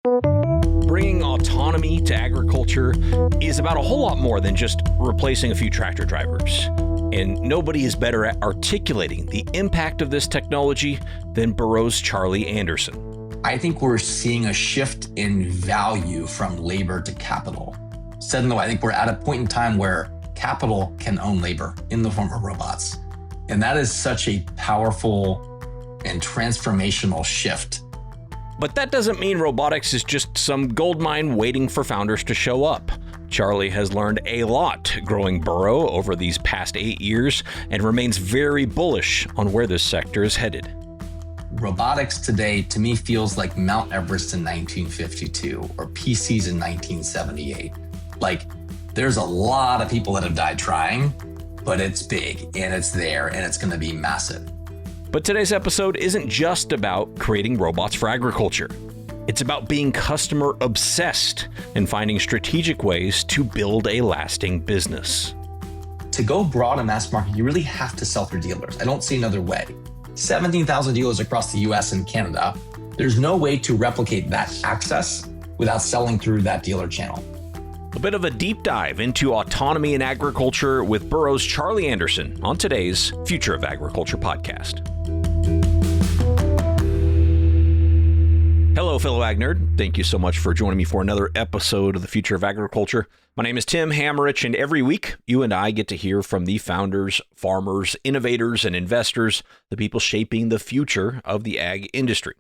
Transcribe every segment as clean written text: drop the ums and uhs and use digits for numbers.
Bringing autonomy to agriculture is about a whole lot more than just replacing a few tractor drivers. And nobody is better at articulating the impact of this technology than Burro's Charlie Andersen. I think we're seeing a shift in value from labor to capital. Said another way, I think we're at a point in time where capital can own labor in the form of robots. And that is such a powerful and transformational shift. But that doesn't mean robotics is just some gold mine waiting for founders to show up. Charlie has learned a lot growing Burro over these past 8 years and remains very bullish on where this sector is headed. Robotics today, to me, feels like Mount Everest in 1952 or PCs in 1978. Like, there's a lot of people that have died trying, but it's big and it's there and it's going to be massive. But today's episode isn't just about creating robots for agriculture. It's about being customer obsessed and finding strategic ways to build a lasting business. To go broad in mass market, you really have to sell through dealers. I don't see another way. 17,000 dealers across the US and Canada. There's no way to replicate that access without selling through that dealer channel. A bit of a deep dive into autonomy in agriculture with Burro's Charlie Andersen on today's Future of Agriculture podcast. Hello, fellow Ag Nerd. Thank you so much for joining me for another episode of the Future of Agriculture. My name is Tim Hammerich, and every week you and I get to hear from the founders, farmers, innovators, and investors, the people shaping the future of the ag industry.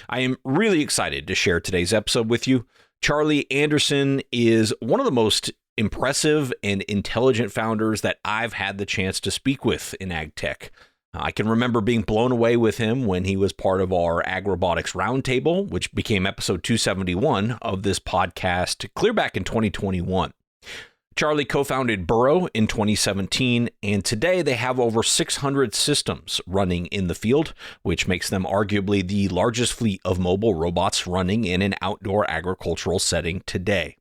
I am really excited to share today's episode with you. Charlie Andersen is one of the most impressive and intelligent founders that I've had the chance to speak with in ag tech. I can remember being blown away with him when he was part of our Ag Robotics Roundtable, which became episode 271 of this podcast clear back in 2021. Charlie co-founded Burro in 2017, and today they have over 600 systems running in the field, which makes them arguably the largest fleet of mobile robots running in an outdoor agricultural setting today.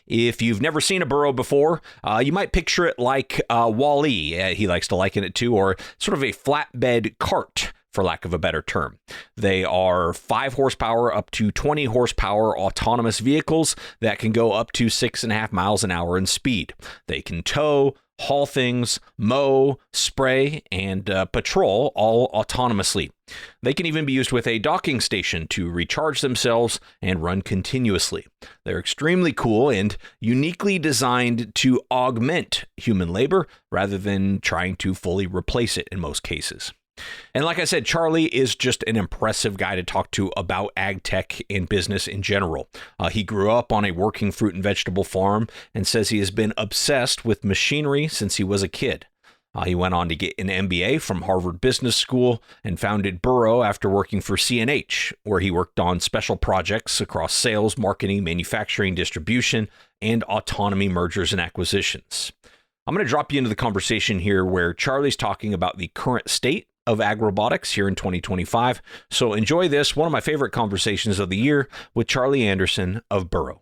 If you've never seen a Burro before, you might picture it like Wall-E, he likes to liken it to, or sort of a flatbed cart, for lack of a better term. They are 5 horsepower up to 20 horsepower autonomous vehicles that can go up to 6.5 miles an hour in speed. They can tow, haul things, mow, spray, and patrol all autonomously. They can even be used with a docking station to recharge themselves and run continuously. They're extremely cool and uniquely designed to augment human labor rather than trying to fully replace it in most cases. And like I said, Charlie is just an impressive guy to talk to about ag tech and business in general. He grew up on a working fruit and vegetable farm and says he has been obsessed with machinery since he was a kid. He went on to get an MBA from Harvard Business School and founded Burro after working for CNH, where he worked on special projects across sales, marketing, manufacturing, distribution, and autonomy mergers and acquisitions. I'm going to drop you into the conversation here where Charlie's talking about the current state of ag robotics here in 2025. So enjoy this, one of my favorite conversations of the year with Charlie Andersen of Burro.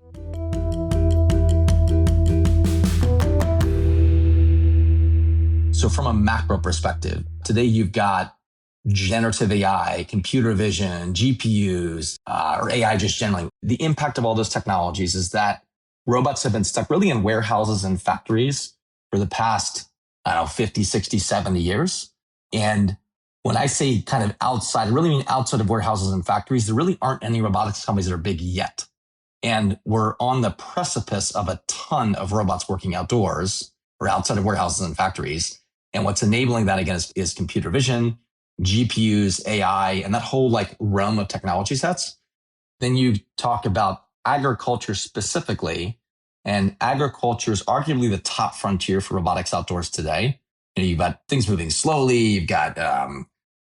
So from a macro perspective, today you've got generative AI, computer vision, GPUs, or AI just generally. The impact of all those technologies is that robots have been stuck really in warehouses and factories for the past, 50, 60, 70 years. And when I say kind of outside, I really mean outside of warehouses and factories. There really aren't any robotics companies that are big yet. And we're on the precipice of a ton of robots working outdoors or outside of warehouses and factories. And what's enabling that again is computer vision, GPUs, AI, and that whole realm of technology sets. Then you talk about agriculture specifically, and agriculture is arguably the top frontier for robotics outdoors today. You've got things moving slowly. You've got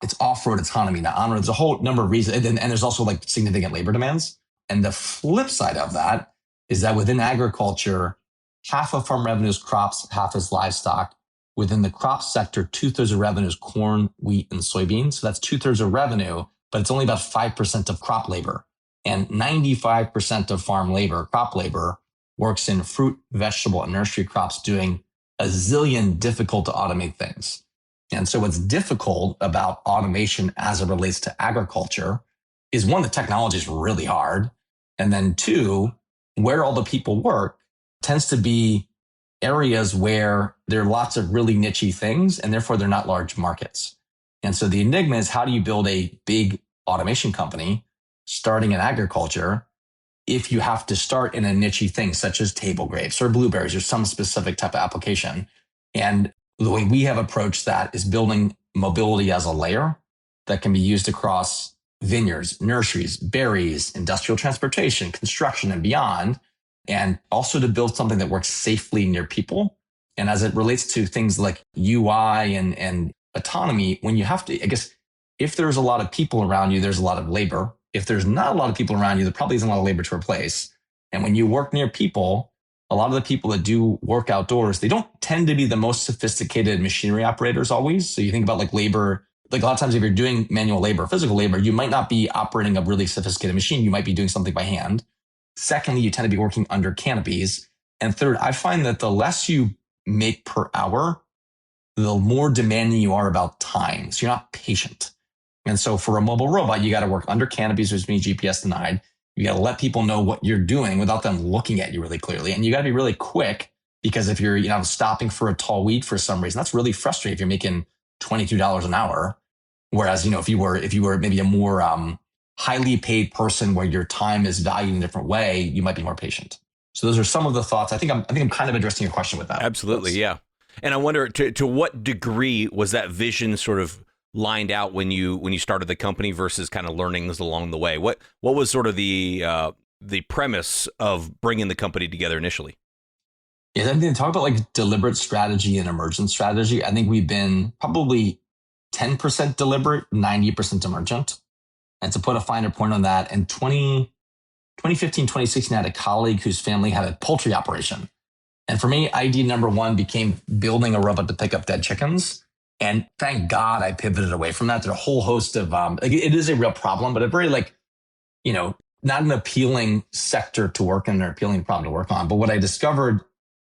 it's off-road autonomy, not on-road. There's a whole number of reasons. And there's also significant labor demands. And the flip side of that is that within agriculture, half of farm revenue is crops, half is livestock. Within the crop sector, 2/3 of revenue is corn, wheat, and soybeans. So that's 2/3 of revenue, but it's only about 5% of crop labor. And 95% of farm labor, crop labor, works in fruit, vegetable, and nursery crops doing a zillion difficult to automate things. And so what's difficult about automation as it relates to agriculture is one, the technology is really hard. And then two, where all the people work tends to be areas where there are lots of really niche things, and therefore they're not large markets. And so the enigma is, how do you build a big automation company starting in agriculture if you have to start in a niche thing such as table grapes or blueberries or some specific type of application? And the way we have approached that is building mobility as a layer that can be used across vineyards, nurseries, berries, industrial transportation, construction, and beyond. And also to build something that works safely near people. And as it relates to things like UI and autonomy, when you have to, I guess, if there's a lot of people around you, there's a lot of labor. If there's not a lot of people around you, there probably isn't a lot of labor to replace. And when you work near people, a lot of the people that do work outdoors, they don't tend to be the most sophisticated machinery operators always. So you think about like labor, like a lot of times if you're doing manual labor, physical labor, you might not be operating a really sophisticated machine. You might be doing something by hand. Secondly, you tend to be working under canopies. And third, I find that the less you make per hour, the more demanding you are about time. So you're not patient. And so for a mobile robot, you got to work under canopies, which means GPS denied. You got to let people know what you're doing without them looking at you really clearly. And you got to be really quick, because if you're, stopping for a tall weed for some reason, that's really frustrating if you're making $22 an hour. Whereas, if you were maybe a more highly paid person where your time is valued in a different way, you might be more patient. So those are some of the thoughts. I think I'm kind of addressing your question with that. Absolutely, yeah. And I wonder to what degree was that vision sort of lined out when you started the company versus kind of learnings along the way? What was sort of the premise of bringing the company together initially? Yeah, I think talk about like deliberate strategy and emergent strategy. I think we've been probably 10% deliberate, 90% emergent. And to put a finer point on that, in 2015, 2016, I had a colleague whose family had a poultry operation. And for me, idea number one became building a robot to pick up dead chickens. And thank God I pivoted away from that. There's a whole host of, it is a real problem, but a very not an appealing sector to work in or appealing problem to work on. But what I discovered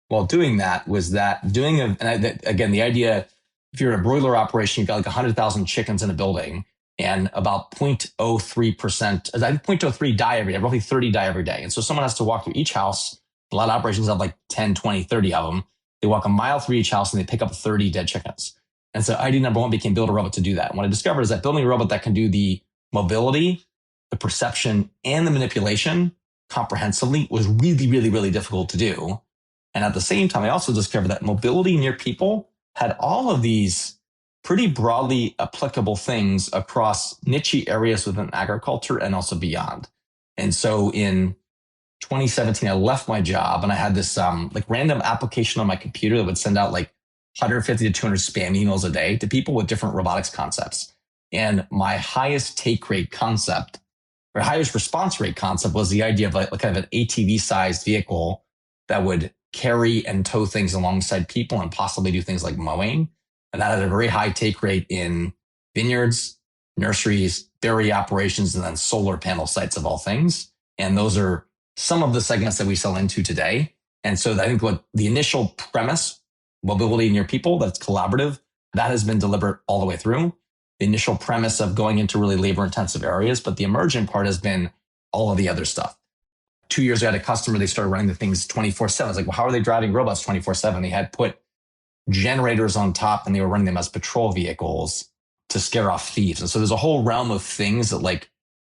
while doing that was that again, the idea, if you're in a broiler operation, you've got like 100,000 chickens in a building, and about 0.03%, 0.03 die every day, roughly 30 die every day. And so someone has to walk through each house. A lot of operations have like 10, 20, 30 of them. They walk a mile through each house and they pick up 30 dead chickens. And so idea number one became build a robot to do that. And what I discovered is that building a robot that can do the mobility, the perception, and the manipulation comprehensively was really, really, really difficult to do. And at the same time, I also discovered that mobility near people had all of these pretty broadly applicable things across niche areas within agriculture and also beyond. And so in 2017, I left my job and I had this random application on my computer that would send out like 150 to 200 spam emails a day to people with different robotics concepts. And my highest take rate concept, or highest response rate concept, was the idea of like kind of an ATV sized vehicle that would carry and tow things alongside people and possibly do things like mowing. And that had a very high take rate in vineyards, nurseries, berry operations, and then solar panel sites of all things. And those are some of the segments that we sell into today. And so I think what the initial premise, mobility near people, that's collaborative, that has been deliberate all the way through. The initial premise of going into really labor intensive areas, but the emergent part has been all of the other stuff. 2 years ago, I had a customer, they started running the things 24/7. It's like, well, how are they driving robots 24/7? They had put generators on top and they were running them as patrol vehicles to scare off thieves. And so there's a whole realm of things that like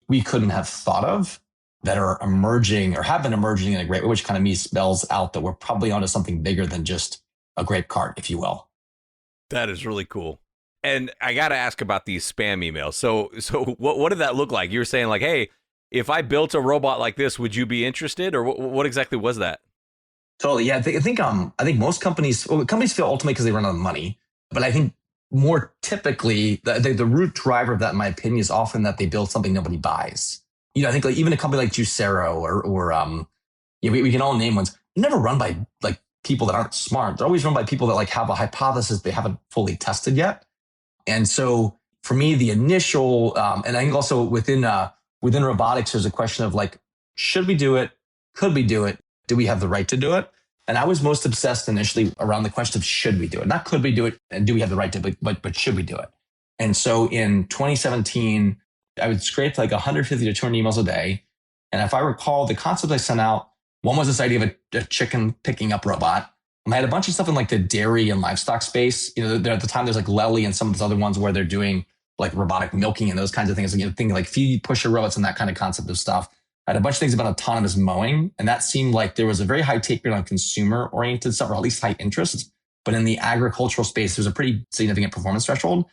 we couldn't have thought of that are emerging or have been emerging in a great way, which kind of me spells out that we're probably onto something bigger than just a grape cart, if you will. That is really cool. And I got to ask about these spam emails. So what did that look like? You were saying like, hey, if I built a robot like this, would you be interested? Or what exactly was that? Totally. Yeah. I think most companies feel ultimately because they run out of money. But I think more typically, the root driver of that, in my opinion, is often that they build something nobody buys. I think like even a company like Juicero or we can all name ones. They're never run by like people that aren't smart. They're always run by people that like have a hypothesis they haven't fully tested yet. And so for me, the initial, and I think also within robotics, there's a question of like, should we do it? Could we do it? Do we have the right to do it? And I was most obsessed initially around the question of should we do it? Not could we do it and do we have the right to, but should we do it? And so in 2017, I would scrape like 150 to 200 emails a day. And if I recall, the concept I sent out, one was this idea of a chicken picking up robot. And I had a bunch of stuff in like the dairy and livestock space. There at the time, there's like Lely and some of those other ones where they're doing like robotic milking and those kinds of things. Things like feed pusher robots and that kind of concept of stuff. I had a bunch of things about autonomous mowing. And that seemed like there was a very high take rate on consumer oriented stuff, or at least high interest. But in the agricultural space, there's a pretty significant performance threshold.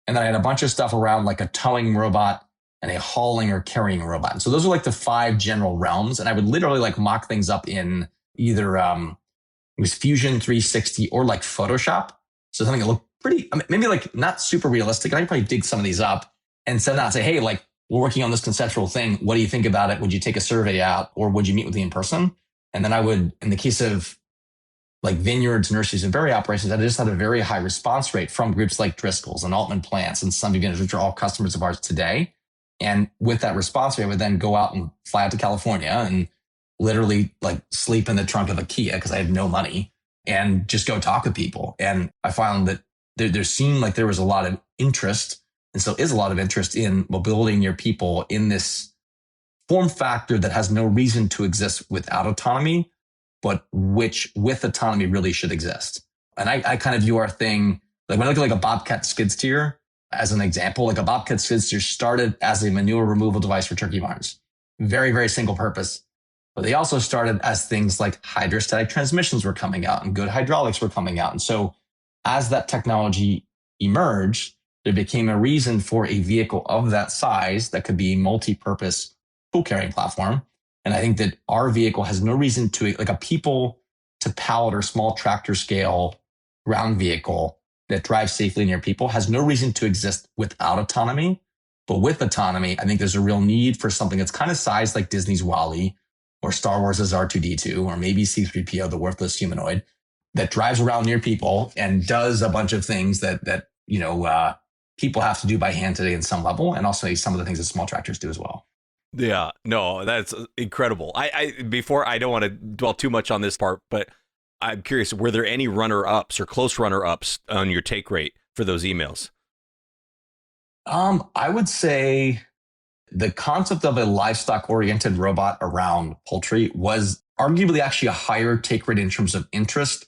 And then I had a bunch of stuff around like a towing robot and a hauling or carrying robot. And so those are like the 5 general realms. And I would literally like mock things up in either it was Fusion 360 or like Photoshop. So something that looked pretty, maybe like not super realistic. I could probably dig some of these up and send out and say, hey, like we're working on this conceptual thing. What do you think about it? Would you take a survey out or would you meet with me in person? And then I would, in the case of like vineyards, nurseries, and berry operations, I just had a very high response rate from groups like Driscoll's and Altman Plants and some beginners, which are all customers of ours today. And with that response rate, I would then go out and fly out to California and literally like sleep in the trunk of a Kia because I had no money and just go talk to people. And I found that there seemed like there was a lot of interest, and still is a lot of interest in mobility your people in this form factor that has no reason to exist without autonomy, but which with autonomy really should exist. And I kind of view our thing, like when I look at like a Bobcat skid steer as an example, like a Bobcat skid steer started as a manure removal device for turkey barns. Very, very single purpose. But they also started as things like hydrostatic transmissions were coming out and good hydraulics were coming out. And so as that technology emerged, there became a reason for a vehicle of that size that could be a multi-purpose tool carrying platform. And I think that our vehicle has no reason to, like a people to pallet or small tractor scale ground vehicle that drives safely near people has no reason to exist without autonomy. But with autonomy, I think there's a real need for something that's kind of sized like Disney's WALL-E or Star Wars' R2-D2 or maybe C-3PO, the worthless humanoid that drives around near people and does a bunch of things that people have to do by hand today in some level, and also some of the things that small tractors do as well. Yeah, no, that's incredible. I don't want to dwell too much on this part, but I'm curious, were there any runner-ups or close runner-ups on your take rate for those emails? I would say the concept of a livestock-oriented robot around poultry was arguably actually a higher take rate in terms of interest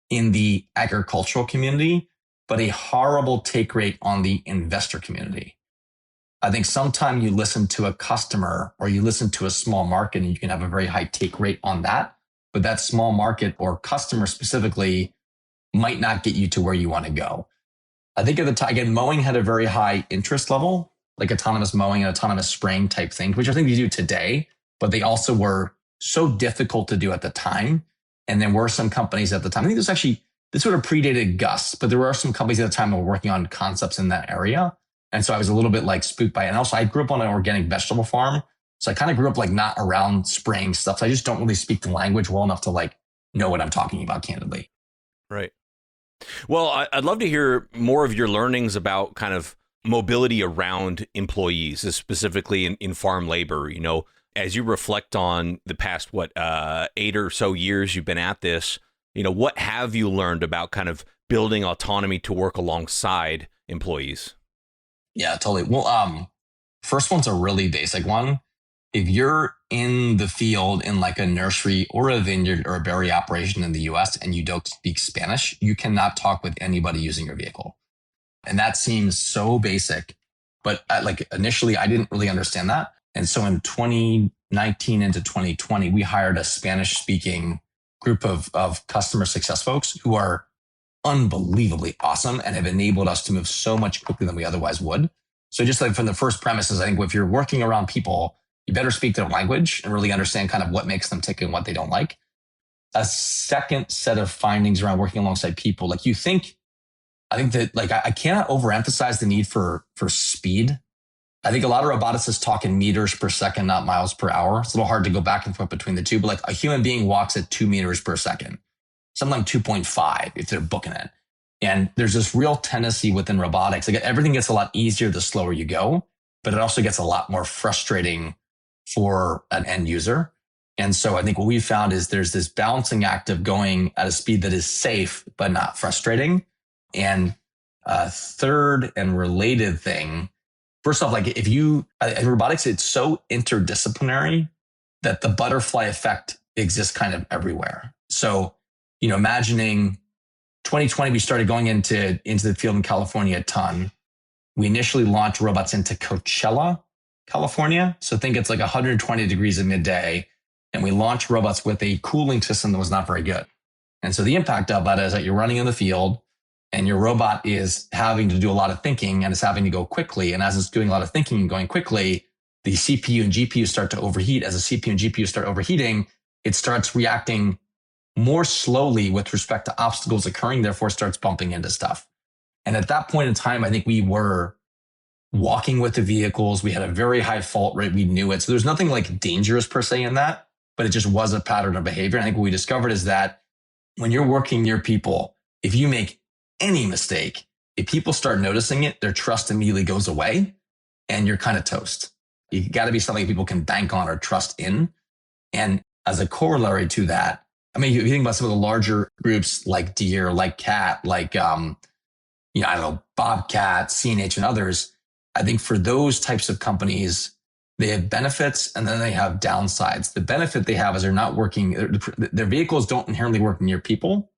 in the agricultural community, but a horrible take rate on the investor community. I think sometimes you listen to a customer or you listen to a small market and you can have a very high take rate on that, but that small market or customer specifically might not get you to where you want to go. I think at the time, again, mowing had a very high interest level, like autonomous mowing and autonomous spraying type things, which I think you do today, but they also were so difficult to do at the time. And there were some companies at the time, I think this would have predated Gus, but there were some companies at the time that were working on concepts in that area. And so I was a little bit like spooked by it. And also I grew up on an organic vegetable farm. So I kind of grew up like not around spraying stuff. So I just don't really speak the language well enough to like know what I'm talking about candidly. Right. Well, I'd love to hear more of your learnings about kind of mobility around employees, specifically in farm labor. You know, as you reflect on the past, 8 or so years you've been at this, you know, what have you learned about kind of building autonomy to work alongside employees? Yeah, totally. Well, first one's a really basic one. If you're in the field in like a nursery or a vineyard or a berry operation in the US and you don't speak Spanish, you cannot talk with anybody using your vehicle. And that seems so basic, but like initially I didn't really understand that. And so in 2019 into 2020, we hired a Spanish speaking group of customer success folks who are unbelievably awesome and have enabled us to move so much quicker than we otherwise would. So just like from the first premises, I think if you're working around people, you better speak their language and really understand kind of what makes them tick and what they don't like. A second set of findings around working alongside people, I think that like I cannot overemphasize the need for speed. I think a lot of roboticists talk in meters per second, not miles per hour. It's a little hard to go back and forth between the two, but like a human being walks at 2 meters per second, something like 2.5 if they're booking it. And there's this real tendency within robotics. Like everything gets a lot easier the slower you go, but it also gets a lot more frustrating for an end user. And so I think what we found is there's this balancing act of going at a speed that is safe, but not frustrating. And a third and related thing, first off, like in robotics, it's so interdisciplinary that the butterfly effect exists kind of everywhere. So, imagining 2020, we started going into the field in California a ton. We initially launched robots into Coachella, California. So think it's like 120 degrees at midday. And we launched robots with a cooling system that was not very good. And so the impact of that is that you're running in the field and your robot is having to do a lot of thinking and it's having to go quickly. And as it's doing a lot of thinking and going quickly, the CPU and GPU start to overheat. As the CPU and GPU start overheating, it starts reacting more slowly with respect to obstacles occurring, therefore starts bumping into stuff. And at that point in time, I think we were walking with the vehicles. We had a very high fault rate. We knew it. So there's nothing like dangerous per se in that, but it just was a pattern of behavior. I think what we discovered is that when you're working near people, if you make any mistake, if people start noticing it, their trust immediately goes away and you're kind of toast. You got to be something people can bank on or trust in. And as a corollary to that, I mean, if you think about some of the larger groups like Deere, like Cat, like, Bobcat, CNH, and others, I think for those types of companies, they have benefits and then they have downsides. The benefit they have is they're not working, their vehicles don't inherently work near people.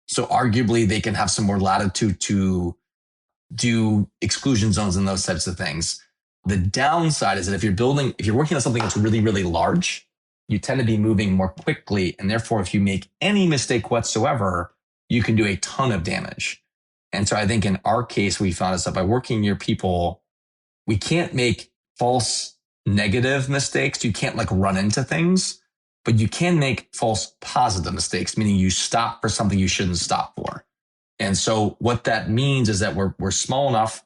So arguably they can have some more latitude to do exclusion zones and those types of things. The downside is that if you're working on something that's really, really large, you tend to be moving more quickly. And therefore, if you make any mistake whatsoever, you can do a ton of damage. And so I think in our case, we found us that by working near people, we can't make false negative mistakes. You can't run into things, but you can make false positive mistakes, meaning you stop for something you shouldn't stop for. And so what that means is that we're small enough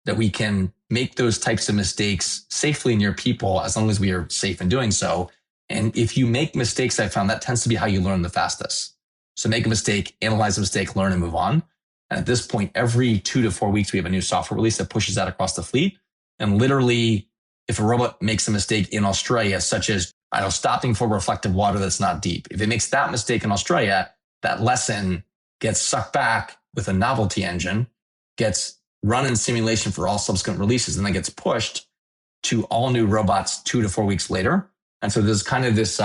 that we can make those types of mistakes safely near people as long as we are safe in doing so. And if you make mistakes, I found that tends to be how you learn the fastest. So make a mistake, analyze the mistake, learn and move on. And at this point, every 2 to 4 weeks, we have a new software release that pushes that across the fleet. And literally, if a robot makes a mistake in Australia, such as stopping for reflective water that's not deep, if it makes that mistake in Australia, that lesson gets sucked back with a novelty engine, gets run in simulation for all subsequent releases, and then gets pushed to all new robots 2 to 4 weeks later. And so there's kind of this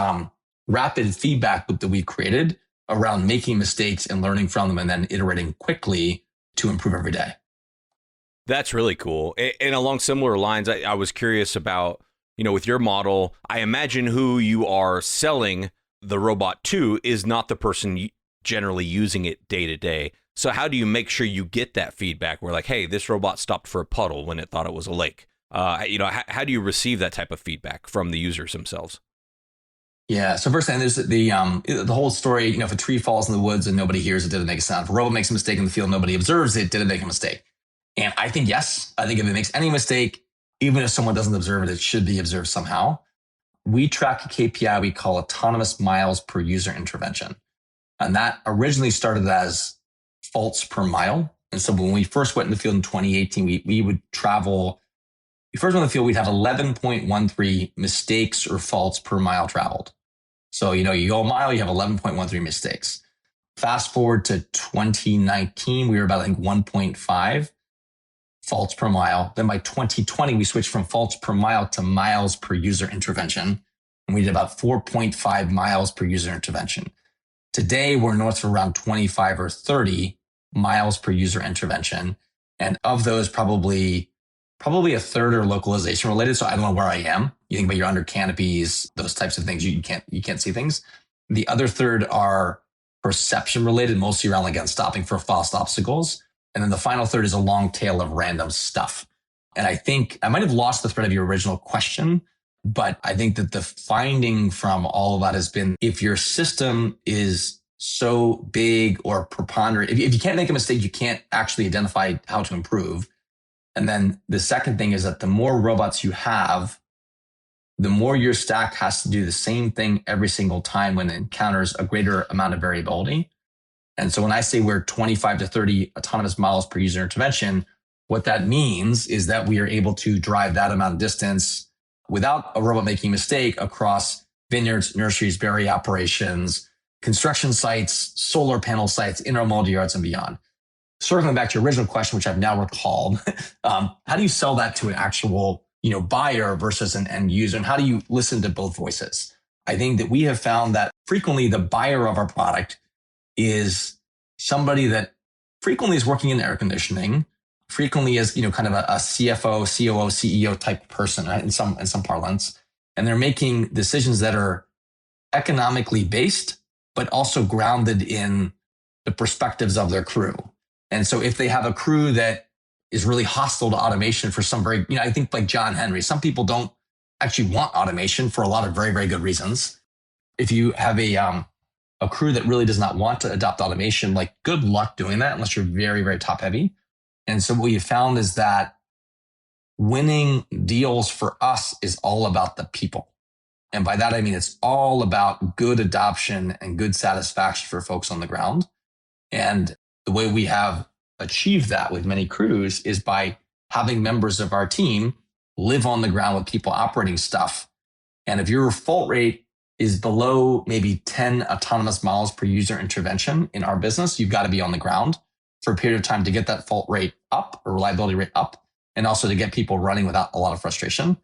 rapid feedback loop that we created around making mistakes and learning from them and then iterating quickly to improve every day. That's really cool. And along similar lines, I was curious about, with your model, I imagine who you are selling the robot to is not the person generally using it day to day. So how do you make sure you get that feedback where hey, this robot stopped for a puddle when it thought it was a lake? How do you receive that type of feedback from the users themselves? Yeah. So first thing, there's the whole story, if a tree falls in the woods and nobody hears it, did it make a sound? If a robot makes a mistake in the field, nobody observes it, did it make a mistake? And I think yes. I think if it makes any mistake, even if someone doesn't observe it, it should be observed somehow. We track a KPI we call autonomous miles per user intervention. And that originally started as faults per mile. And so when we first went in the field in 2018, we would travel. We first went in the field, we'd have 11.13 mistakes or faults per mile traveled. So, you go a mile, you have 11.13 mistakes. Fast forward to 2019, we were about, 1.5 faults per mile. Then by 2020, we switched from faults per mile to miles per user intervention. And we did about 4.5 miles per user intervention. Today, we're north of around 25 or 30 miles per user intervention. And of those, probably a third are localization related. So I don't know where I am. You think about you're under canopies, those types of things. You can't see things. The other third are perception related, mostly around stopping for fast obstacles. And then the final third is a long tail of random stuff. And I think I might have lost the thread of your original question, but I think that the finding from all of that has been if your system is so big or preponderant, if you can't make a mistake, you can't actually identify how to improve. And then the second thing is that the more robots you have, the more your stack has to do the same thing every single time when it encounters a greater amount of variability. And so when I say we're 25 to 30 autonomous miles per user intervention, what that means is that we are able to drive that amount of distance without a robot making a mistake across vineyards, nurseries, berry operations, construction sites, solar panel sites, intermodal yards, and beyond. Circling back to your original question, which I've now recalled, how do you sell that to an actual buyer versus an end user? And how do you listen to both voices? I think that we have found that frequently the buyer of our product is somebody that frequently is working in air conditioning, frequently is, kind of a CFO, COO, CEO type person, right? In some parlance. And they're making decisions that are economically based, but also grounded in the perspectives of their crew. And so if they have a crew that is really hostile to automation for some very, I think like John Henry, some people don't actually want automation for a lot of very, very good reasons. If you have a crew that really does not want to adopt automation, like good luck doing that unless you're very, very top heavy. And so what we found is that winning deals for us is all about the people. And by that, I mean, it's all about good adoption and good satisfaction for folks on the ground. And the way we have achieved that with many crews is by having members of our team live on the ground with people operating stuff. And if your fault rate is below maybe 10 autonomous miles per user intervention in our business, you've got to be on the ground for a period of time to get that fault rate up or reliability rate up, and also to get people running without a lot of frustration.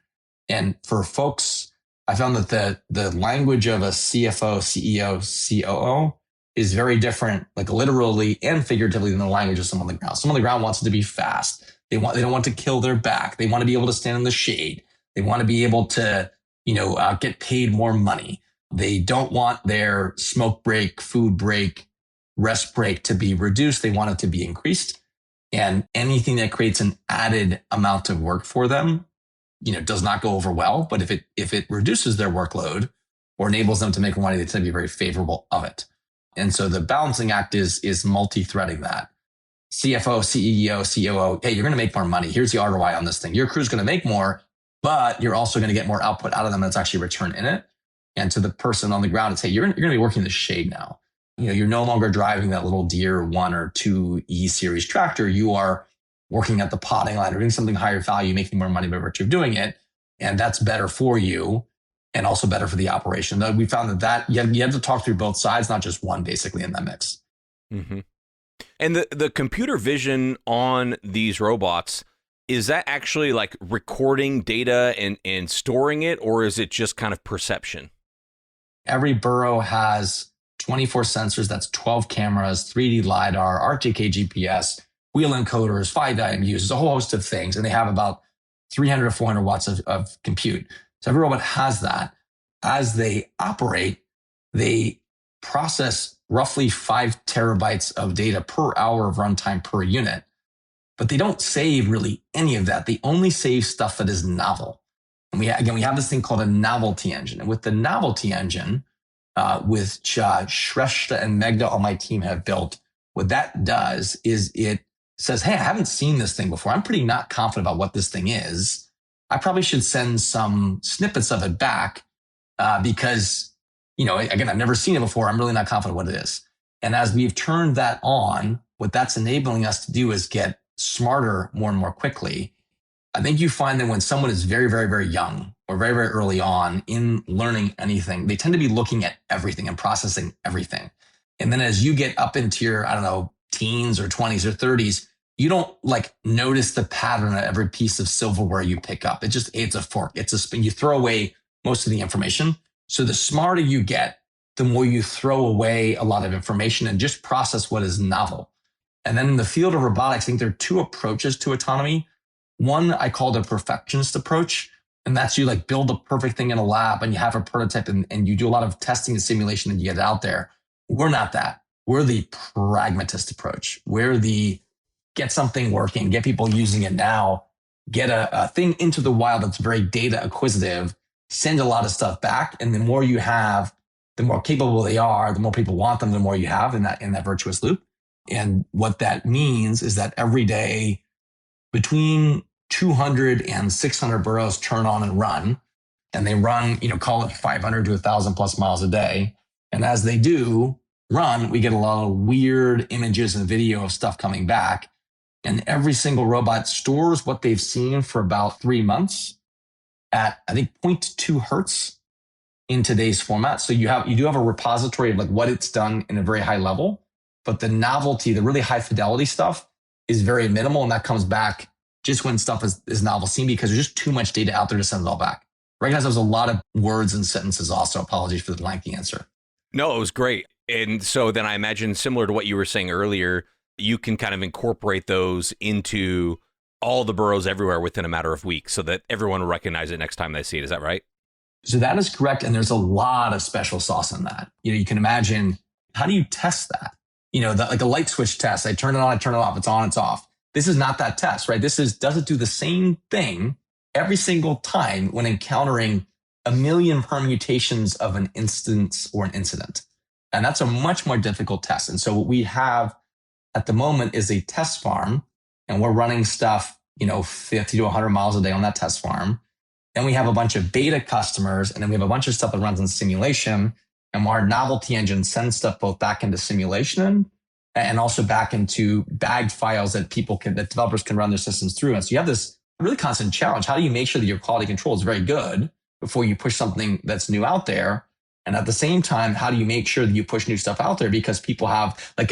And for folks, I found that the language of a CFO, CEO, COO is very different, like literally and figuratively, than the language of someone on the ground. Someone on the ground wants it to be fast. They don't want to kill their back. They want to be able to stand in the shade. They want to be able to, get paid more money. They don't want their smoke break, food break, rest break to be reduced. They want it to be increased. And anything that creates an added amount of work for them, does not go over well. But if it reduces their workload or enables them to make more money, they tend to be very favorable of it. And so the balancing act is multi-threading that. CFO, CEO, COO, hey, you're going to make more money. Here's the ROI on this thing. Your crew's going to make more, but you're also going to get more output out of them that's actually return in it. And to the person on the ground, it's, hey, you're going to be working in the shade now. You're no longer driving that little Deere 1 or 2 E-Series tractor. You are working at the potting line or doing something higher value, making more money by virtue of doing it. And that's better for you and also better for the operation. Though we found that you have to talk through both sides, not just one basically in that mix. Mm-hmm. And the computer vision on these robots, is that actually like recording data and storing it, or is it just kind of perception? Every Burro has 24 sensors. That's 12 cameras, 3D LiDAR, RTK GPS, wheel encoders, 5 IMUs, a whole host of things. And they have about 300 or 400 watts of compute. So every robot has that. As they operate, they process roughly 5 terabytes of data per hour of runtime per unit. But they don't save really any of that. They only save stuff that is novel. And we have this thing called a novelty engine. And with the novelty engine, which Shrestha and Megda on my team have built, what that does is it says, hey, I haven't seen this thing before. I'm pretty not confident about what this thing is. I probably should send some snippets of it back because, again, I've never seen it before. I'm really not confident what it is. And as we've turned that on, what that's enabling us to do is get smarter more and more quickly. I think you find that when someone is very, very, very young or very, very early on in learning anything, they tend to be looking at everything and processing everything. And then as you get up into your, teens or 20s or 30s, you don't notice the pattern of every piece of silverware you pick up. It's a fork, it's a spoon. You throw away most of the information. So the smarter you get, the more you throw away a lot of information and just process what is novel. And then in the field of robotics, I think there are 2 approaches to autonomy. One I call the perfectionist approach. And that's you build a perfect thing in a lab and you have a prototype and you do a lot of testing and simulation and you get it out there. We're not that. We're the pragmatist approach. We're the get something working, get people using it now, get a thing into the wild that's very data acquisitive, send a lot of stuff back. And the more you have, the more capable they are, the more people want them, the more you have in that virtuous loop. And what that means is that every day between 200 and 600 burros turn on and run, and they run, call it 500 to 1,000 plus miles a day. And as they do run, we get a lot of weird images and video of stuff coming back. And every single robot stores what they've seen for about 3 months at, I think, 0.2 hertz in today's format. So you do have a repository of what it's done in a very high level, but the novelty, the really high fidelity stuff is very minimal. And that comes back just when stuff is novel seen because there's just too much data out there to send it all back, recognize there's a lot of words and sentences also. Apologies for the lengthy answer. No, it was great. And so then I imagine, similar to what you were saying earlier, you can kind of incorporate those into all the burros everywhere within a matter of weeks so that everyone will recognize it next time they see it. Is that right? So that is correct. And there's a lot of special sauce in that. You can imagine, how do you test that? Like a light switch test. I turn it on, I turn it off. It's on, it's off. This is not that test, right? Does it do the same thing every single time when encountering a million permutations of an instance or an incident? And that's a much more difficult test. And so what we have at the moment is a test farm, and we're running stuff, 50 to 100 miles a day on that test farm. Then we have a bunch of beta customers, and then we have a bunch of stuff that runs in simulation. And our novelty engine sends stuff both back into simulation and also back into bagged files that developers can run their systems through. And so you have this really constant challenge. How do you make sure that your quality control is very good before you push something that's new out there? And at the same time, how do you make sure that you push new stuff out there? Because people have an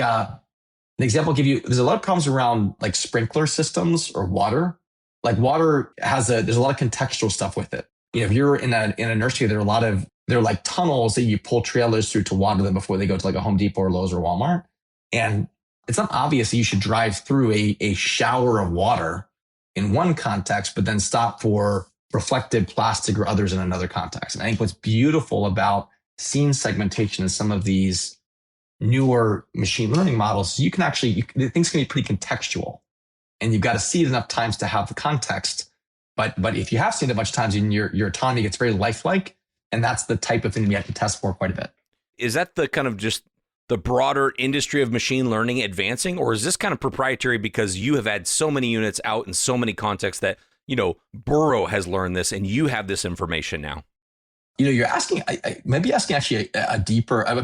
example I'll give you, there's a lot of problems around like sprinkler systems or water. Like water there's a lot of contextual stuff with it. If you're in a nursery, there are like tunnels that you pull trailers through to water them before they go to like a Home Depot or Lowe's or Walmart. And it's not obvious that you should drive through a shower of water in one context, but then stop for reflected plastic or others in another context. And I think what's beautiful about scene segmentation in some of these newer machine learning models, things can be pretty contextual, and you've got to see it enough times to have the context. But if you have seen it a bunch of times, your autonomy gets very lifelike, and that's the type of thing we have to test for quite a bit. Is that the kind of just the broader industry of machine learning advancing, or is this kind of proprietary because you have had so many units out in so many contexts that, Burro has learned this and you have this information now? You're asking, maybe asking actually a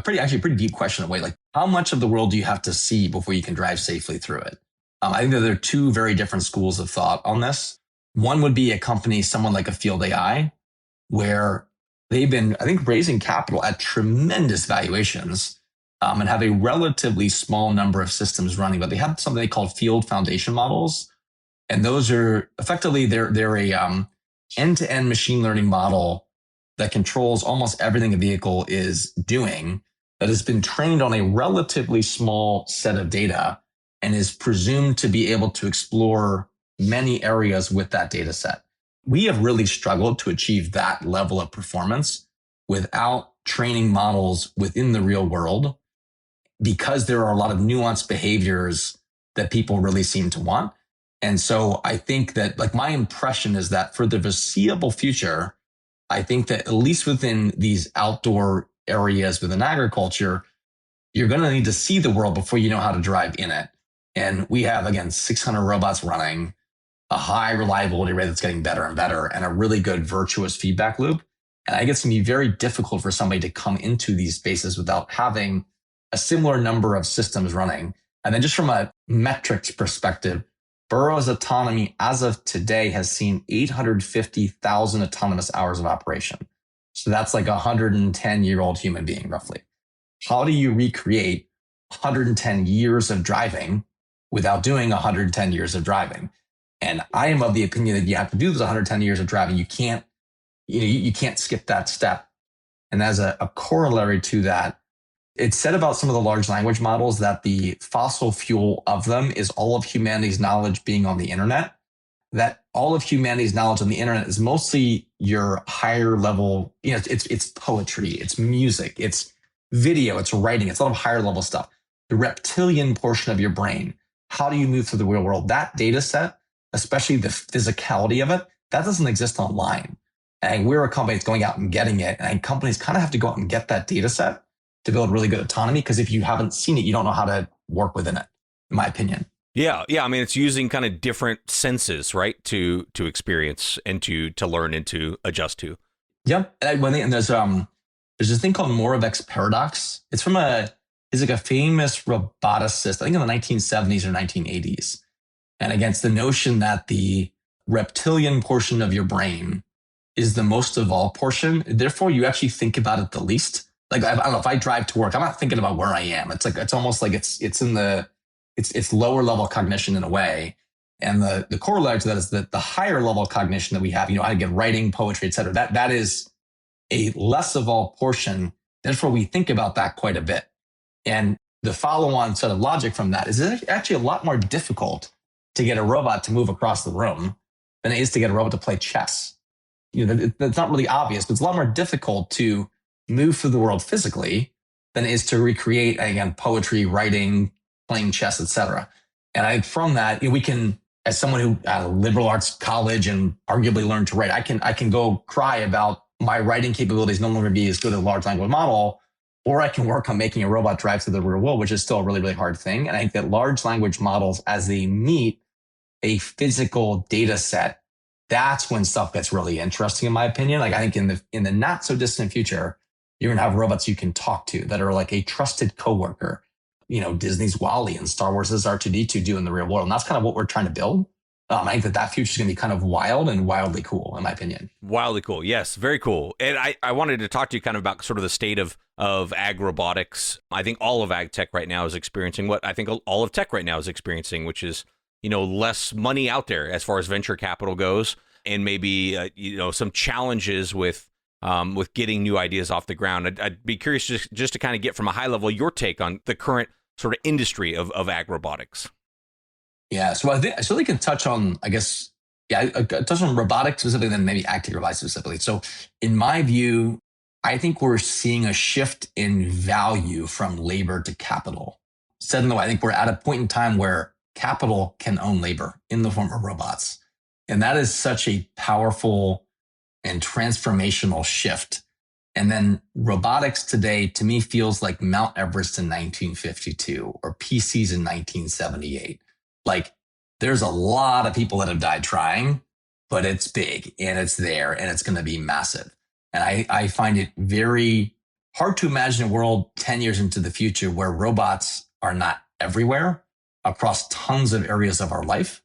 pretty deep question in a way, like how much of the world do you have to see before you can drive safely through it? I think that there are two very different schools of thought on this. One would be a company, someone like a Field AI, where they've been, I think, raising capital at tremendous valuations and have a relatively small number of systems running, but they have something they call field foundation models. And those are effectively, they're a end-to-end machine learning model that controls almost everything a vehicle is doing, that has been trained on a relatively small set of data and is presumed to be able to explore many areas with that data set. We have really struggled to achieve that level of performance without training models within the real world, because there are a lot of nuanced behaviors that people really seem to want. And so I think that, like, my impression is that for the foreseeable future, I think that at least within these outdoor areas within agriculture, you're going to need to see the world before you know how to drive in it. And we have, again, 600 robots running, a high reliability rate that's getting better and better, and a really good virtuous feedback loop. And I think it's going to be very difficult for somebody to come into these spaces without having a similar number of systems running. And then just from a metrics perspective, Burro's autonomy as of today has seen 850,000 autonomous hours of operation. So that's like a 110-year-old human being, roughly. How do you recreate 110 years of driving without doing 110 years of driving? And I am of the opinion that you have to do those 110 years of driving. You can't skip that step. And as a corollary to that, it's said about some of the large language models that the fossil fuel of them is all of humanity's knowledge being on the internet. That all of humanity's knowledge on the internet is mostly your higher level, it's poetry, it's music, it's video, it's writing, it's a lot of higher level stuff. The reptilian portion of your brain, how do you move through the real world? That data set, especially the physicality of it, that doesn't exist online. And we're a company that's going out and getting it. And companies kind of have to go out and get that data set to build really good autonomy, because if you haven't seen it, you don't know how to work within it, in my opinion. Yeah. I mean, it's using kind of different senses, right, to experience and to learn and to adjust to. Yep. And there's this thing called Moravec's paradox. It's like a famous roboticist, I think in the 1970s or 1980s. And again, it's the notion that the reptilian portion of your brain is the most evolved portion. Therefore, you actually think about it the least. Like, I don't know, if I drive to work, I'm not thinking about where I am. It's almost like it's lower level cognition in a way. And the corollary to that is that the higher level of cognition that we have, again, writing, poetry, et cetera, that is a less evolved portion. Therefore, we think about that quite a bit. And the follow-on sort of logic from that is it's actually a lot more difficult to get a robot to move across the room than it is to get a robot to play chess. That's not really obvious, but it's a lot more difficult to move through the world physically than it is to recreate, again, poetry, writing, playing chess, etc. And from that, we can, as someone who at a liberal arts college and arguably learned to write, I can go cry about my writing capabilities no longer be as good as a large language model, or I can work on making a robot drive through the real world, which is still a really, really hard thing. And I think that large language models, as they meet a physical data set, that's when stuff gets really interesting, in my opinion. Like, I think in the not so distant future, you're going to have robots you can talk to that are like a trusted coworker. Disney's WALL-E and Star Wars' R2-D2 do in the real world. And that's kind of what we're trying to build. I think that future is going to be kind of wild and wildly cool, in my opinion. Wildly cool. Yes, very cool. And I wanted to talk to you kind of about sort of the state of ag robotics. I think all of ag tech right now is experiencing what I think all of tech right now is experiencing, which is, less money out there as far as venture capital goes, and maybe, some challenges with getting new ideas off the ground. I'd be curious just to kind of get from a high level your take on the current sort of industry of ag robotics. Yeah, so I certainly can touch on, touch on robotics specifically, then maybe ag tech robotics specifically. So in my view, I think we're seeing a shift in value from labor to capital. Said in the way, I think we're at a point in time where capital can own labor in the form of robots. And that is such a powerful and transformational shift. And then robotics today, to me, feels like Mount Everest in 1952 or PCs in 1978. Like, there's a lot of people that have died trying, but it's big and it's there and it's going to be massive. And I find it very hard to imagine a world 10 years into the future where robots are not everywhere across tons of areas of our life,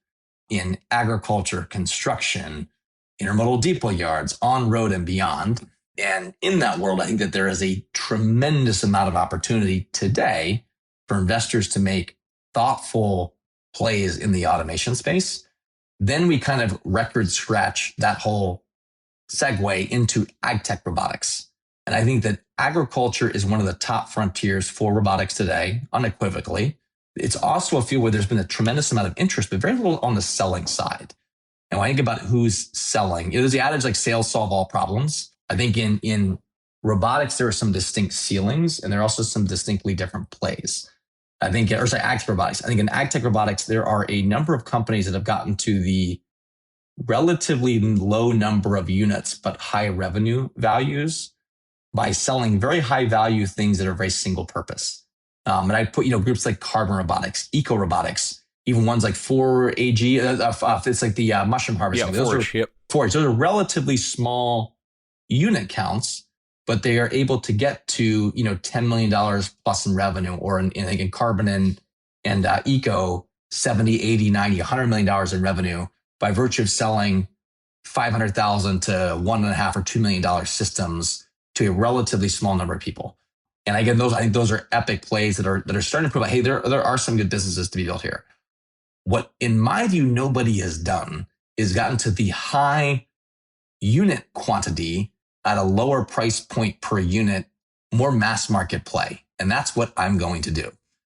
in agriculture, construction, intermodal depot yards, on road and beyond. And in that world, I think that there is a tremendous amount of opportunity today for investors to make thoughtful plays in the automation space. Then we kind of record scratch that whole segue into ag tech robotics. And I think that agriculture is one of the top frontiers for robotics today, unequivocally. It's also a field where there's been a tremendous amount of interest, but very little on the selling side. And when I think about who's selling, there's the adage like sales solve all problems. I think in robotics, there are some distinct ceilings and there are also some distinctly different plays. ag tech robotics. I think in ag tech robotics, there are a number of companies that have gotten to the relatively low number of units, but high revenue values by selling very high value things that are very single purpose. And I put, groups like carbon robotics, eco robotics, even ones like 4AG, it's like the mushroom harvesting. Forage. Those are relatively small unit counts, but they are able to get to, $10 million plus in revenue, or in carbon and eco, 70, 80, 90, $100 million in revenue by virtue of selling 500,000 to $1.5 or $2 million systems to a relatively small number of people. And again, I think those are epic plays that are starting to prove, hey, there are some good businesses to be built here. What, in my view, nobody has done is gotten to the high unit quantity at a lower price point per unit, more mass market play. And that's what I'm going to do.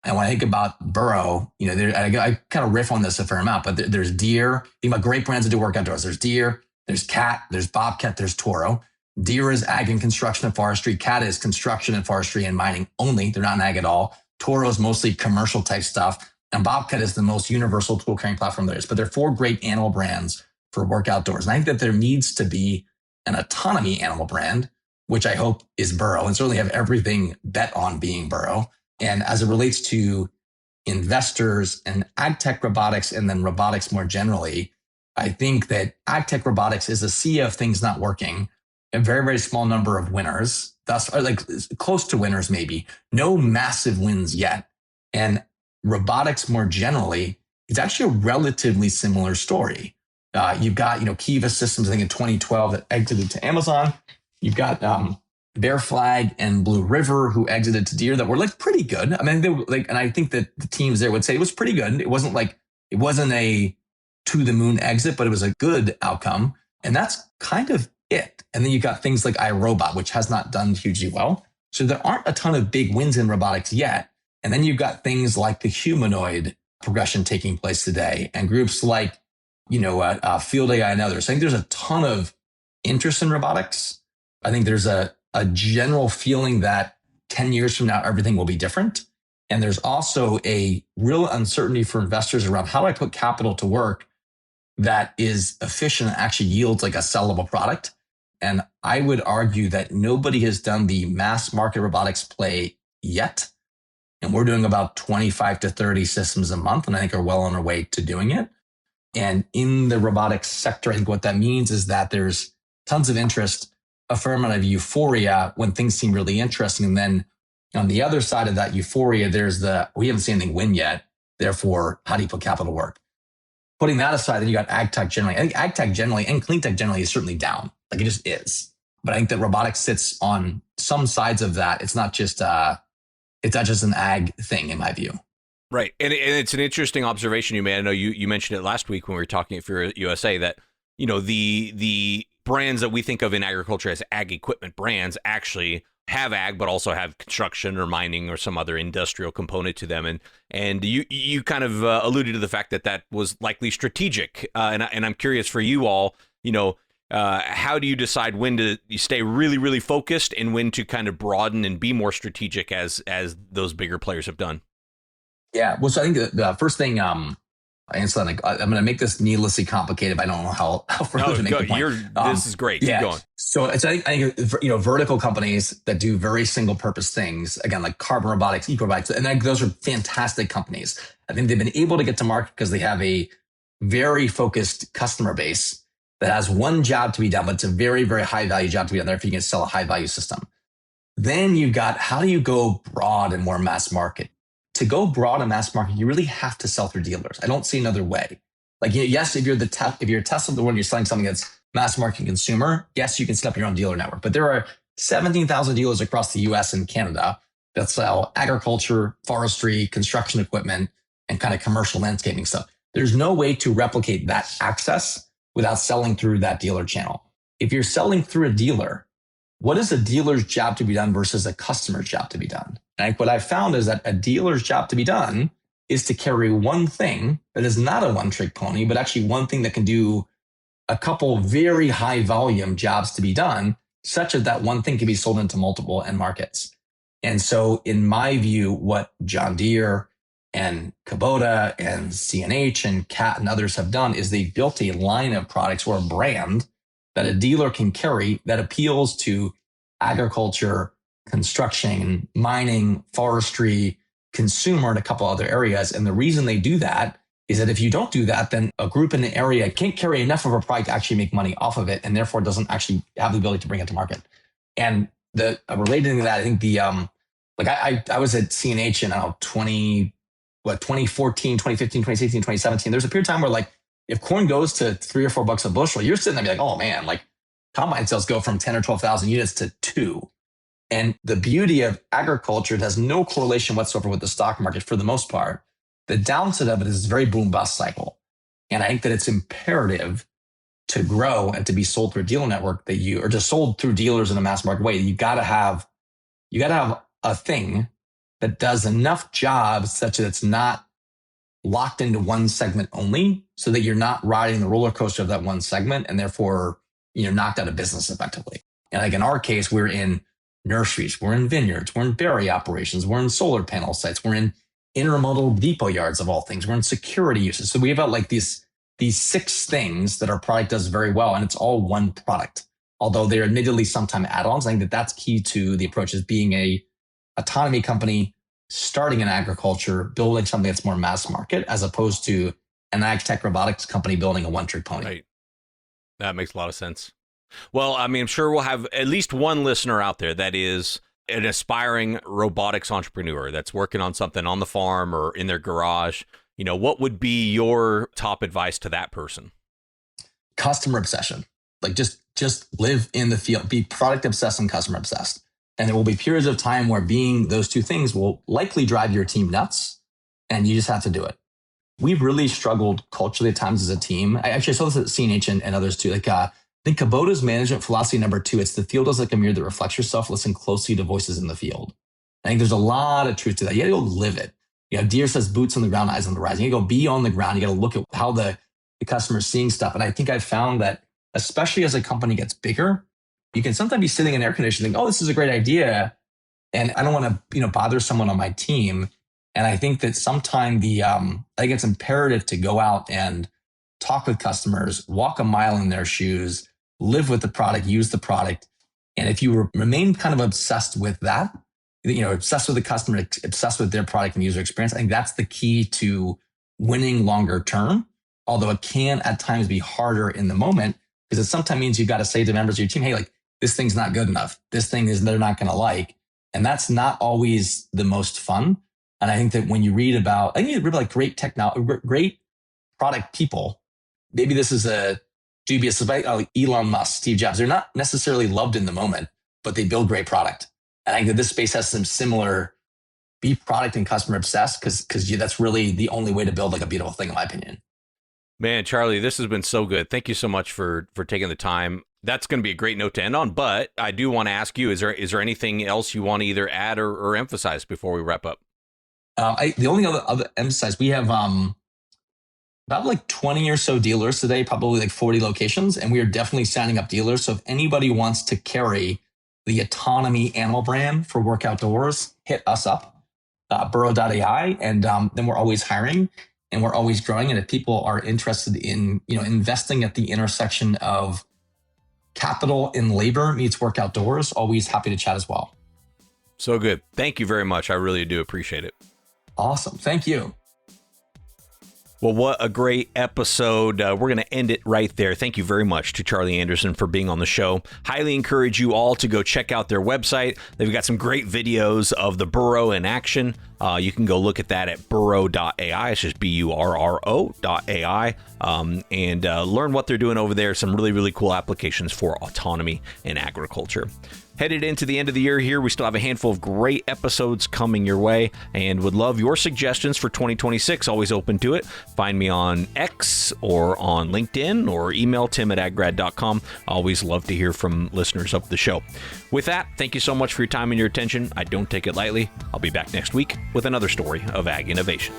And when I think about Burro, I kind of riff on this a fair amount, but there's Deere. Think about great brands that do work outdoors. There's Deere, there's Cat, there's Bobcat, there's Toro. Deere is ag and construction and forestry. Cat is construction and forestry and mining only. They're not in ag at all. Toro is mostly commercial type stuff. And Bobcat is the most universal tool carrying platform there is. But they're four great animal brands for work outdoors. And I think that there needs to be an autonomy animal brand, which I hope is Burro, and certainly have everything bet on being Burro. And as it relates to investors and ag tech robotics and then robotics more generally, I think that ag tech robotics is a sea of things not working. A very, very small number of winners, thus like close to winners, maybe. No massive wins yet. And robotics more generally is actually a relatively similar story. You've got, Kiva Systems, I think in 2012 that exited to Amazon. You've got Bear Flag and Blue River who exited to Deere that were like pretty good. I mean, they were like, and I think that the teams there would say it was pretty good. It wasn't a to the moon exit, but it was a good outcome. And that's kind of it. And then you got things like iRobot, which has not done hugely well. So there aren't a ton of big wins in robotics yet. And then you've got things like the humanoid progression taking place today and groups like, Field AI and others. I think there's a ton of interest in robotics. I think there's a general feeling that 10 years from now, everything will be different. And there's also a real uncertainty for investors around how do I put capital to work that is efficient and actually yields like a sellable product. And I would argue that nobody has done the mass market robotics play yet. And we're doing about 25 to 30 systems a month, and I think are well on our way to doing it. And in the robotics sector, I think what that means is that there's tons of interest, a fair amount of euphoria when things seem really interesting. And then on the other side of that euphoria, there's we haven't seen anything win yet. Therefore, how do you put capital to work? Putting that aside, then you got ag tech generally. I think ag tech generally and clean tech generally is certainly down. Like it just is. But I think that robotics sits on some sides of that. It's not just an ag thing in my view. Right. And it's an interesting observation you made. I know you mentioned it last week when we were talking at Fear USA that, the brands that we think of in agriculture as ag equipment brands actually have ag, but also have construction or mining or some other industrial component to them. And you kind of alluded to the fact that was likely strategic. And I'm curious for you all, how do you decide when to stay really, really focused and when to kind of broaden and be more strategic as those bigger players have done? Yeah. Well, so I think the first thing, I'm going to make this needlessly complicated, but I don't know how further to make the point. This is great. Keep going. So I think vertical companies that do very single purpose things, again, like carbon robotics, eco robotics, and those are fantastic companies. I think they've been able to get to market because they have a very focused customer base that has one job to be done, but it's a very, very high value job to be done. Therefore, you can sell a high value system. Then you've got, how do you go broad and more mass market? To go broad and mass market, you really have to sell through dealers. I don't see another way. Like, yes, if you're Tesla, the one you're selling something that's mass market consumer, yes, you can set up your own dealer network. But there are 17,000 dealers across the US and Canada that sell agriculture, forestry, construction equipment, and kind of commercial landscaping stuff. There's no way to replicate that access without selling through that dealer channel. If you're selling through a dealer, what is a dealer's job to be done versus a customer's job to be done? And what I've found is that a dealer's job to be done is to carry one thing that is not a one-trick pony, but actually one thing that can do a couple very high volume jobs to be done, such that that one thing can be sold into multiple end markets. And so in my view, what John Deere and Kubota and CNH and Cat and others have done is they built a line of products or a brand that a dealer can carry that appeals to agriculture, construction, mining, forestry, consumer, and a couple other areas. And the reason they do that is that if you don't do that, then a group in an area can't carry enough of a product to actually make money off of it, and therefore doesn't actually have the ability to bring it to market. And related to that, I think I was at CNH in 2014, 2015, 2016, 2017. There's a period of time where if corn goes to $3 or $4 a bushel, you're sitting there and be like, oh man, combine sales go from 10 or 12,000 units to 2. And the beauty of agriculture, it has no correlation whatsoever with the stock market for the most part. The downside of it is a very boom bust cycle. And I think that it's imperative to grow and to be sold through a dealer network or just sold through dealers in a mass market way. You gotta have a thing that does enough jobs such that it's not locked into one segment only, so that you're not riding the roller coaster of that one segment and therefore knocked out of business effectively. And in our case, we're in nurseries, we're in vineyards, we're in berry operations, we're in solar panel sites, we're in intermodal depot yards of all things, we're in security uses. So we have these 6 things that our product does very well, and it's all one product. Although they're admittedly sometimes add-ons, I think that's key to the approach, is being a autonomy company, starting in agriculture, building something that's more mass market, as opposed to an ag tech robotics company building a one-trick pony. Right. That makes a lot of sense. Well, I'm sure we'll have at least one listener out there that is an aspiring robotics entrepreneur that's working on something on the farm or in their garage. What would be your top advice to that person? Customer obsession. Just live in the field, be product obsessed and customer obsessed. And there will be periods of time where being those two things will likely drive your team nuts, and you just have to do it. we've really struggled culturally at times as a team. I saw this at CNH and others too. Like, I think Kubota's management philosophy number 2, it's the field is like a mirror that reflects yourself. Listen closely to voices in the field. I think there's a lot of truth to that. You got to go live it. Deere says boots on the ground, eyes on the horizon. You got to go be on the ground. You got to look at how the customer's seeing stuff. And I think I've found that, especially as a company gets bigger, you can sometimes be sitting in air conditioning, think, oh, this is a great idea. And I don't want to, bother someone on my team. And I think that sometimes I think it's imperative to go out and talk with customers, walk a mile in their shoes, live with the product, use the product. And if you remain kind of obsessed with that, obsessed with the customer, obsessed with their product and user experience, I think that's the key to winning longer term. Although it can at times be harder in the moment, because it sometimes means you've got to say to members of your team, hey, like, this thing's not good enough. This thing they're not going to like. And that's not always the most fun. And I think that when you read about, like great technology, great product people, maybe this is a dubious, like Elon Musk, Steve Jobs, they're not necessarily loved in the moment, but they build great product. And I think that this space has some similar, be product and customer obsessed, because that's really the only way to build like a beautiful thing, in my opinion. Man, Charlie, this has been so good. Thank you so much for taking the time. That's going to be a great note to end on, but I do want to ask you, is there anything else you want to either add or emphasize before we wrap up? The only other emphasize, we have about like 20 or so dealers today, probably like 40 locations, and we are definitely signing up dealers. So if anybody wants to carry the Autonomy animal brand for work outdoors, hit us up, Burro.ai, and then we're always hiring and we're always growing. And if people are interested in investing at the intersection of capital and labor meets work outdoors, always happy to chat as well. So good. Thank you very much. I really do appreciate it. Awesome. Thank you. Well, what a great episode. We're going to end it right there. Thank you very much to Charlie Andersen for being on the show. Highly encourage you all to go check out their website. They've got some great videos of the Burro in action. You can go look at that at burro.ai. It's just burro.ai, and learn what they're doing over there. Some really, really cool applications for autonomy in agriculture. Headed into the end of the year here, we still have a handful of great episodes coming your way, and would love your suggestions for 2026. Always open to it. Find me on X or on LinkedIn, or email tim@aggrad.com. Always love to hear from listeners of the show. With that, thank you so much for your time and your attention. I don't take it lightly. I'll be back next week with another story of ag innovation.